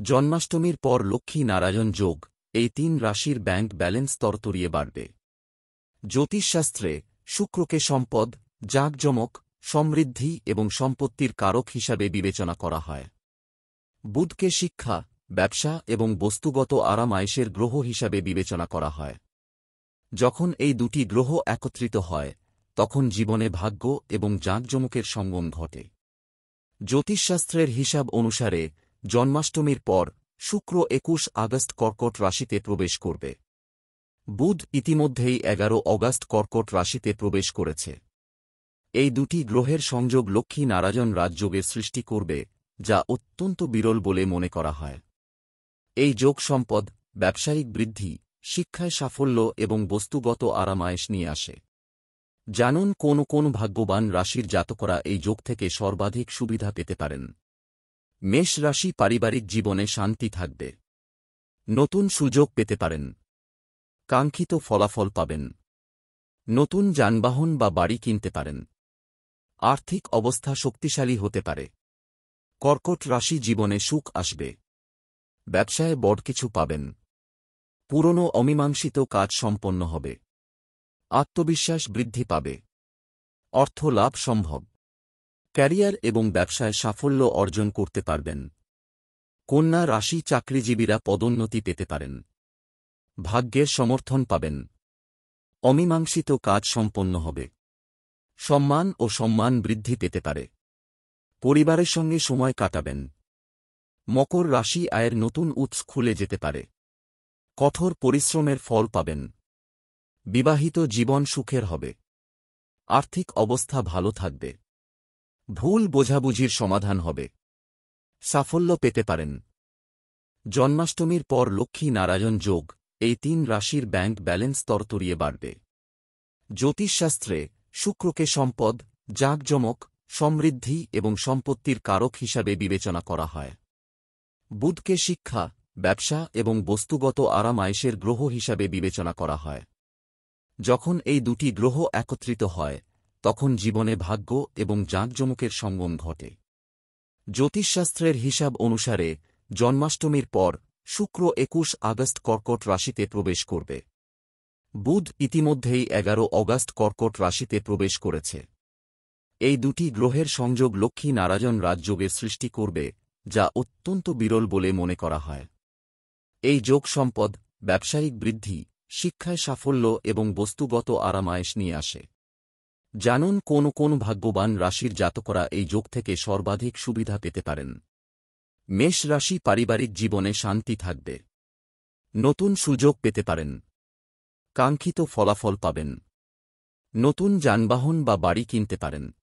জন্মাষ্টমীর পর লক্ষ্মী নারায়ণ যোগ, এই ৩ রাশির ব্যাংক ব্যালেন্স তরতরিয়ে বাড়বে। জ্যোতিষশাস্ত্রে শুক্রকে সম্পদ, জাঁকজমক, সমৃদ্ধি এবং সম্পত্তির কারক হিসাবে বিবেচনা করা হয়। বুধকে শিক্ষা, ব্যবসা এবং বস্তুগত আরাম-আয়েশের গ্রহ হিসাবে বিবেচনা করা হয়। যখন এই দুটি গ্রহ একত্রিত হয়, তখন জীবনে ভাগ্য এবং জাঁকজমকের সঙ্গম ঘটে। জ্যোতিষশাস্ত্রের হিসাব অনুসারে জন্মাষ্টমীর পর শুক্র ২১ আগস্ট কর্কট রাশিতে প্রবেশ করবে। বুধ ইতিমধ্যেই ১১ অগাস্ট কর্কট রাশিতে প্রবেশ করেছে। এই দুটি গ্রহের সংযোগ লক্ষ্মী নারায়ণ রাজযোগের সৃষ্টি করবে, যা অত্যন্ত বিরল বলে মনে করা হয়। এই যোগ সম্পদ, ব্যবসায়িক বৃদ্ধি, শিক্ষায় সাফল্য এবং বস্তুগত আরাম-আয়েশ নিয়ে আসে। জানুন কোন কোন ভাগ্যবান রাশির জাতকরা এই যোগ থেকে সর্বাধিক সুবিধা পেতে পারেন। মেষ রাশি, পারিবারিক জীবনে শান্তি থাকবে। নতুন সুযোগ পেতে পারেন। কাঙ্ক্ষিত ফলাফল পাবেন। নতুন যানবাহন বা বাড়ি কিনতে পারেন। আর্থিক অবস্থা শক্তিশালী হতে পারে। কর্কট রাশি, জীবনে সুখ আসবে। ব্যবসায় বড় কিছু পাবেন। পুরনো অমীমাংসিত কাজ সম্পন্ন হবে। আত্মবিশ্বাস বৃদ্ধি পাবে। অর্থ লাভ সম্ভব। ক্যারিয়ার এবং ব্যবসায় সাফল্য অর্জন করতে পারবেন। কন্যা রাশি, চাকরিজীবীরা পদোন্নতি পেতে পারেন। ভাগ্যের সমর্থন পাবেন। অমীমাংসিত কাজ সম্পন্ন হবে। সম্মান ও সম্মান বৃদ্ধি পেতে পারে। পরিবারের সঙ্গে সময় কাটাবেন। মকর রাশি, আয়ের নতুন উৎস খুলে যেতে পারে। কঠোর পরিশ্রমের ফল পাবেন। বিবাহিত জীবন সুখের হবে। আর্থিক অবস্থা ভালো থাকবে। ভুল বোঝাবুঝির সমাধান হবে। সাফল্য পেতে পারেন। জন্মাষ্টমীর পর লক্ষ্মী নারায়ণ যোগ, এই ৩ রাশির ব্যাংক ব্যালেন্স তরতরিয়ে বাড়বে। জ্যোতিষশাস্ত্রে শুক্রকে সম্পদ, জাঁকজমক, সমৃদ্ধি এবং সম্পত্তির কারক হিসাবে বিবেচনা করা হয়। বুধকে শিক্ষা, ব্যবসা এবং বস্তুগত আরাম-আয়েশের গ্রহ হিসাবে বিবেচনা করা হয়। যখন এই দুটি গ্রহ একত্রিত হয়, তখন জীবনে ভাগ্য এবং জাঁকজমকের সঙ্গম ঘটে। জ্যোতিষশাস্ত্রের হিসাব অনুসারে জন্মাষ্টমীর পর শুক্র ২১ আগস্ট কর্কট রাশিতে প্রবেশ করবে। বুধ ইতিমধ্যেই ১১ অগাস্ট কর্কট রাশিতে প্রবেশ করেছে। এই দুটি গ্রহের সংযোগ লক্ষ্মী নারায়ণ রাজযোগের সৃষ্টি করবে, যা অত্যন্ত বিরল বলে মনে করা হয়। এই যোগ সম্পদ, ব্যবসায়িক বৃদ্ধি, শিক্ষায় সাফল্য এবং বস্তুগত আরাম-আয়েশ নিয়ে আসে। জানুন কোন কোন ভাগ্যবান রাশির জাতকরা এই যোগ থেকে সর্বাধিক সুবিধা পেতে পারেন। মেষ রাশি, পারিবারিক জীবনে শান্তি থাকবে। নতুন সুযোগ পেতে পারেন। কাঙ্ক্ষিত ফলাফল পাবেন। নতুন যানবাহন বা বাড়ি কিনতে পারেন।